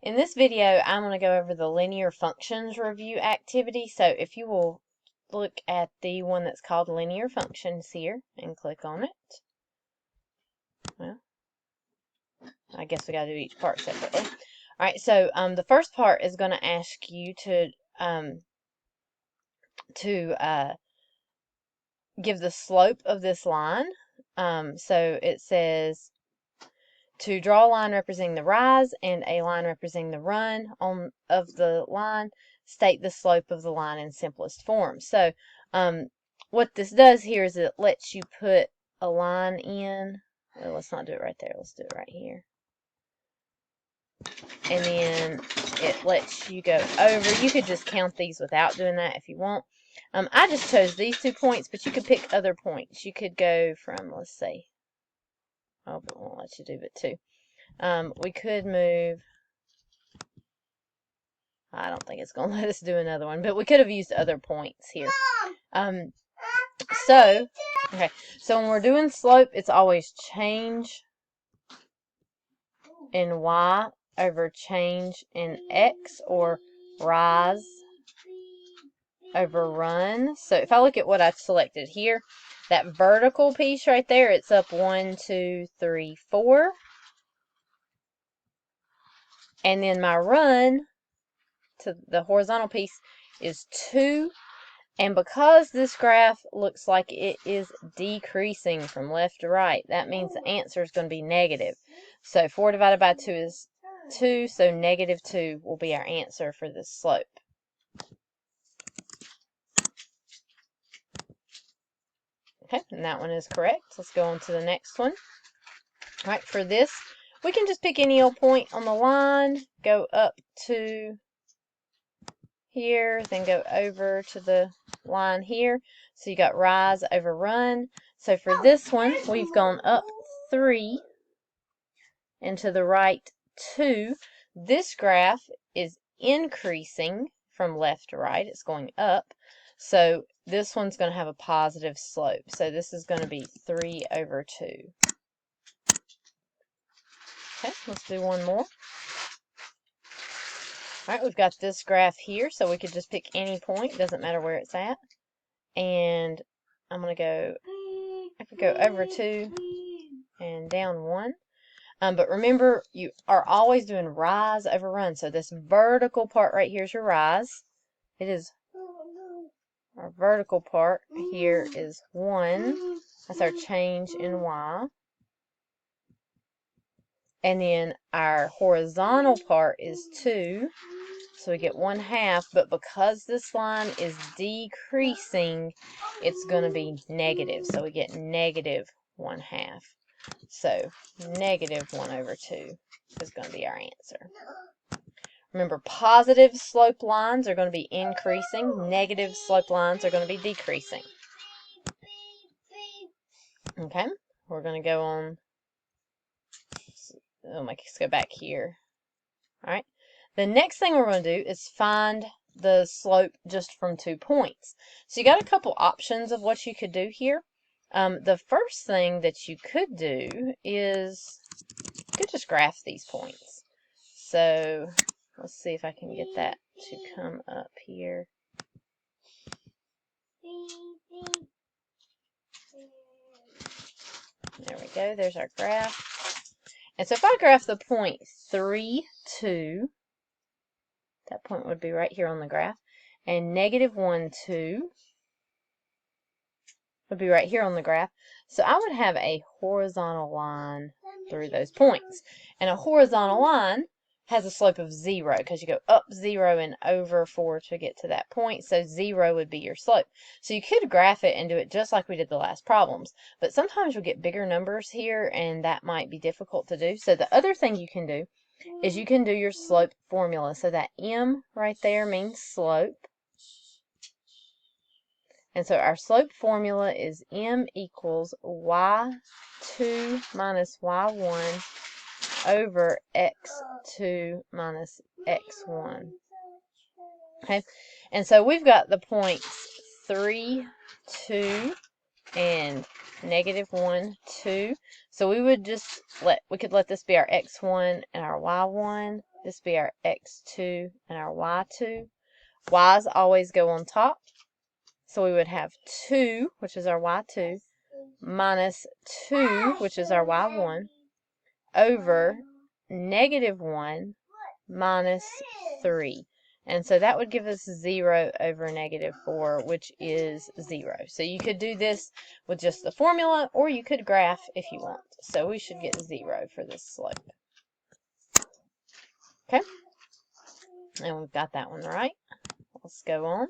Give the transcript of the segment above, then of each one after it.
In this video, I'm going to go over the linear functions review activity. So if you will look at the one that's called linear functions here and click on it. Well, I guess we got to do each part separately. All right, so the first part is going to ask you to give the slope of this line. So it says to draw a line representing the rise and a line representing the run of the line, state the slope of the line in simplest form. So what this does here is it lets you put a line in. Well, let's not do it right there. Let's do it right here. And then it lets you go over. You could just count these without doing that if you want. I just chose these 2 points, but you could pick other points. You could go from, let's see. Oh, but it won't let you do but 2. We could move. I don't think it's going to let us do another one, but we could have used other points here. So when we're doing slope, it's always change in y over change in x, or rise over run. So if I look at what I've selected here, that vertical piece right there, it's up 1, 2, 3, 4. And then my run to the horizontal piece is 2. And because this graph looks like it is decreasing from left to right, that means the answer is going to be negative. So 4 divided by 2 is 2, so negative 2 will be our answer for this slope. Okay, and that one is correct. Let's go on to the next one. All right, for this, we can just pick any old point on the line, go up to here, then go over to the line here. So you got rise over run. So for this one, we've gone up 3 and to the right 2. This graph is increasing from left to right. It's going up. So this one's going to have a positive slope. So this is going to be 3 over 2. Okay, let's do one more. All right, we've got this graph here, so we could just pick any point. Doesn't matter where it's at. And I'm going to go, I could go over 2 and down 1. But remember, you are always doing rise over run. So this vertical part right here is your rise. It is our vertical part here is 1. That's our change in y. And then our horizontal part is 2. So we get 1/2. But because this line is decreasing, it's going to be negative. So we get negative 1/2. So negative 1 over 2 is going to be our answer. Remember, positive slope lines are going to be increasing. Negative slope lines are going to be decreasing. Okay, we're going to go on. Let's go back here. All right. The next thing we're going to do is find the slope just from 2 points. So you got a couple options of what you could do here. The first thing that you could do is you could just graph these points. So let's see if I can get that to come up here. There we go. There's our graph. And so if I graph the point 3, 2, that point would be right here on the graph, and negative 1, 2 would be right here on the graph. So I would have a horizontal line through those points. And a horizontal line has a slope of 0 because you go up 0 and over 4 to get to that point. So 0 would be your slope. So you could graph it and do it just like we did the last problems. But sometimes you'll get bigger numbers here, and that might be difficult to do. So the other thing you can do is you can do your slope formula. So that M right there means slope. And so our slope formula is M equals y2 minus y1 over x2 minus x1. Okay, and so we've got the points 3, 2, and negative 1, 2. So we would just we could let this be our x1 and our y1. This be our x2 and our y2. Y's always go on top. So we would have 2, which is our y2, minus 2, which is our y1, over negative 1 minus 3. And so that would give us 0 over negative 4, which is 0. So you could do this with just the formula, or you could graph if you want. So we should get 0 for this slope. Okay? And we've got that one right. Let's go on.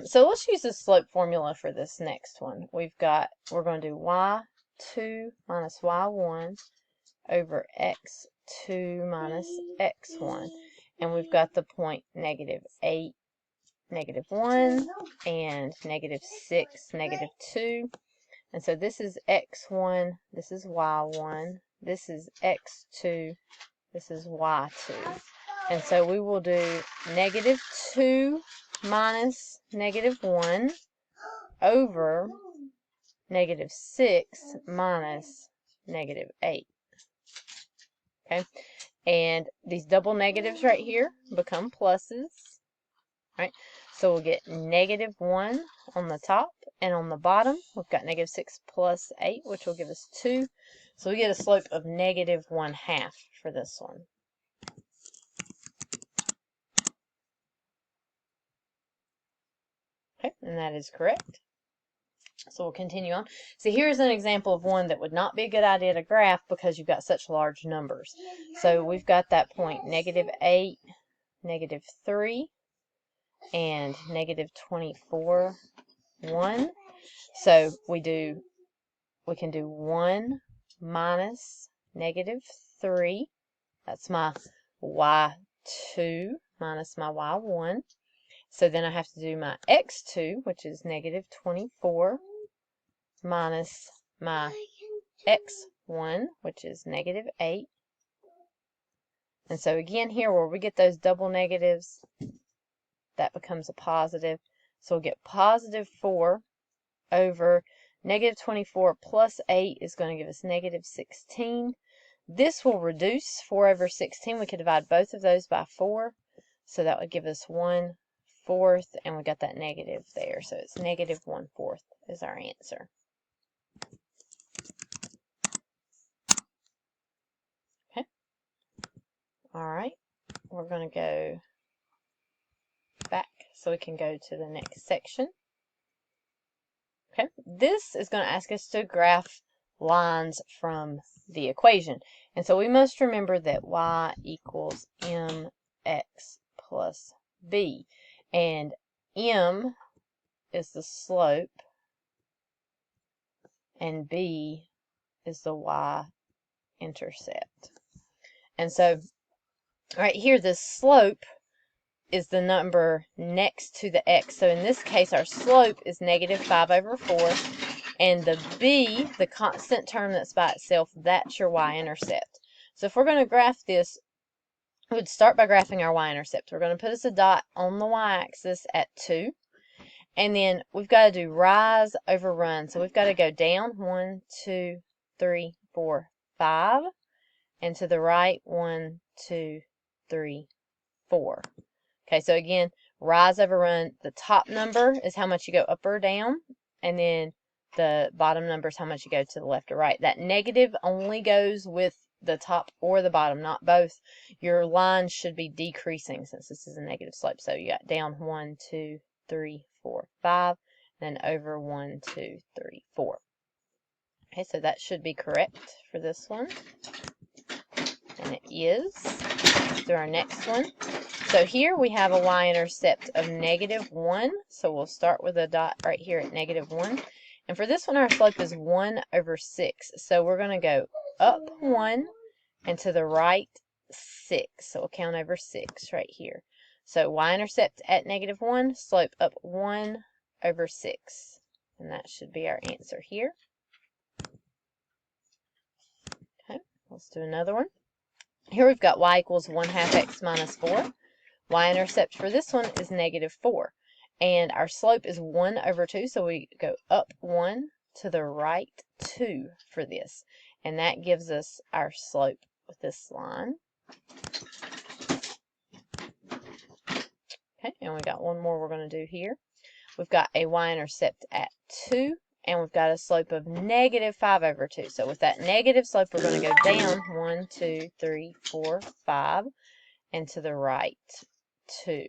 So let's use the slope formula for this next one. We're going to do y2 minus y1 over x2 minus x1. And we've got the point negative 8, negative 1, and negative 6, negative 2. And so this is x1, this is y1, this is x2, this is y2. And so we will do negative 2 minus negative 1 over negative 6 minus negative 8. Okay? And these double negatives right here become pluses. Right? So we'll get negative 1 on the top, and on the bottom, we've got negative 6 plus 8, which will give us 2. So we get a slope of negative 1/2 for this one. Okay, and that is correct. So we'll continue on. So here's an example of one that would not be a good idea to graph because you've got such large numbers. So we've got that point negative 8, negative 3, and negative 24, 1. So we can do 1 minus negative 3. That's my y2 minus my y1. So then I have to do my x2, which is negative 24, minus my x1, which is negative 8. And so again here where we get those double negatives, that becomes a positive. So we'll get positive 4 over negative 24 plus 8 is going to give us negative 16. This will reduce 4 over 16. We could divide both of those by 4. So that would give us 1/4, and we got that negative there. So it's negative 1/4 is our answer. Okay. All right. We're going to go back so we can go to the next section. Okay. This is going to ask us to graph lines from the equation. And so we must remember that y equals mx plus b. And m is the slope, and b is the y-intercept. And so right here, the slope is the number next to the x. So in this case, our slope is negative 5 over 4. And the b, the constant term that's by itself, that's your y-intercept. So if we're going to graph this, we would start by graphing our y-intercept. We're going to put us a dot on the y-axis at 2. And then we've got to do rise over run. So we've got to go down 1, 2, 3, 4, 5. And to the right 1, 2, 3, 4. Okay, so again, rise over run. The top number is how much you go up or down. And then the bottom number is how much you go to the left or right. That negative only goes with the top or the bottom, not both. Your line should be decreasing since this is a negative slope. So you got down 1, 2, 3, 4, 5, then over 1, 2, 3, 4. Okay, so that should be correct for this one. And it is. Let's do our next one. So here we have a y-intercept of negative 1. So we'll start with a dot right here at negative 1. And for this one, our slope is 1 over 6. So we're going to go up 1 and to the right 6. So we'll count over 6 right here. So y-intercept at negative 1, slope up 1 over 6. And that should be our answer here. Okay, let's do another one. Here we've got y equals 1/2 x minus 4. Y-intercept for this one is negative 4. And our slope is 1 over 2, so we go up 1 to the right 2 for this. And that gives us our slope with this line. Okay, and we got one more we're going to do here. We've got a y-intercept at 2, and we've got a slope of negative 5 over 2. So with that negative slope, we're going to go down 1, 2, 3, 4, 5, and to the right 2.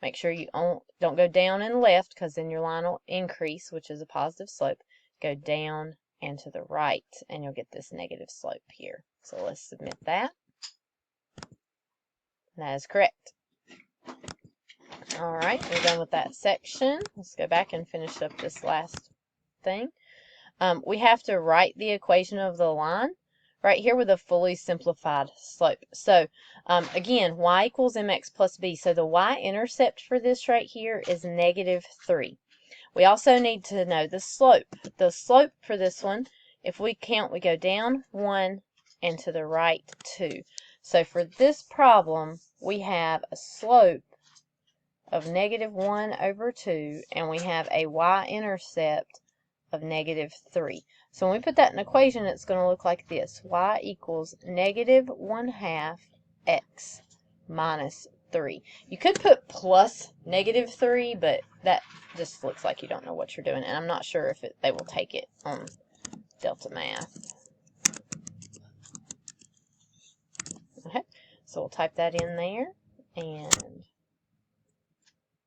Make sure you don't go down and left, because then your line will increase, which is a positive slope. Go down and to the right, and you'll get this negative slope here. So let's submit that. That is correct. All right, we're done with that section. Let's go back and finish up this last thing. We have to write the equation of the line right here with a fully simplified slope. So again, y equals mx plus b. So the y-intercept for this right here is negative 3. We also need to know the slope. The slope for this one, if we count, we go down 1 and to the right 2. So for this problem, we have a slope of negative 1 over 2, and we have a y-intercept of negative 3. So when we put that in equation, it's going to look like this. Y equals negative 1/2 x minus 3. You could put plus negative 3, but that just looks like you don't know what you're doing, and I'm not sure if they will take it on Delta Math. Okay, so we'll type that in there, and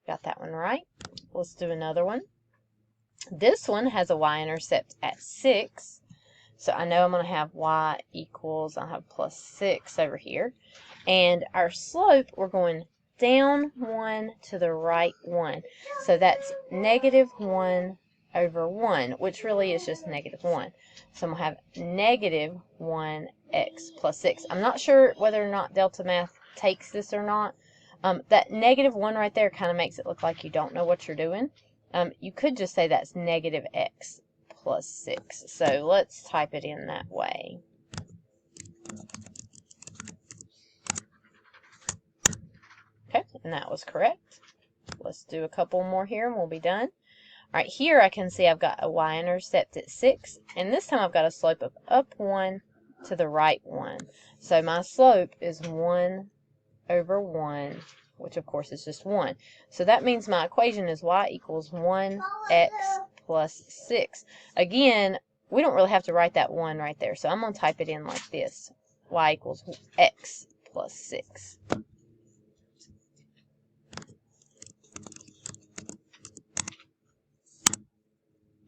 got that one right. Let's do another one. This one has a y-intercept at 6. So I know I'm going to have y equals, I'll have plus 6 over here. And our slope, we're going down 1 to the right 1. So that's negative 1 over 1, which really is just negative 1. So I'm going to have negative 1x plus 6. I'm not sure whether or not Delta Math takes this or not. That negative 1 right there kind of makes it look like you don't know what you're doing. You could just say that's negative x plus 6. So let's type it in that way. Okay, and that was correct. Let's do a couple more here and we'll be done. All right, here I can see I've got a y-intercept at 6, and this time I've got a slope of up 1 to the right 1. So my slope is 1 over 1, which of course is just 1. So that means my equation is y equals 1x plus 6. Again, we don't really have to write that 1 right there, so I'm going to type it in like this. Y equals x plus 6.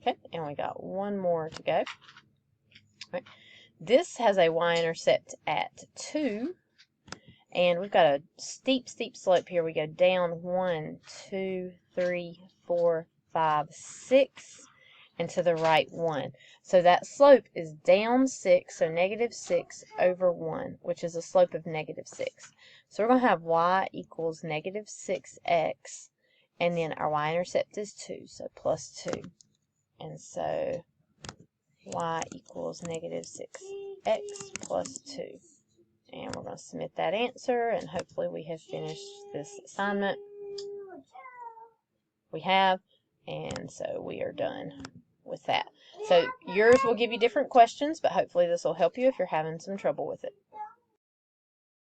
Okay, and we got one more to go. Right. This has a y-intercept at 2. And we've got a steep slope here. We go down 1, 2, 3, 4, 5, 6, and to the right 1. So that slope is down 6, so negative 6 over 1, which is a slope of negative 6. So we're going to have y equals negative 6x, and then our y-intercept is 2, so plus 2. And so y equals negative 6x plus 2. And we're going to submit that answer, and hopefully we have finished this assignment. We have, and so we are done with that. So yours will give you different questions, but hopefully this will help you if you're having some trouble with it.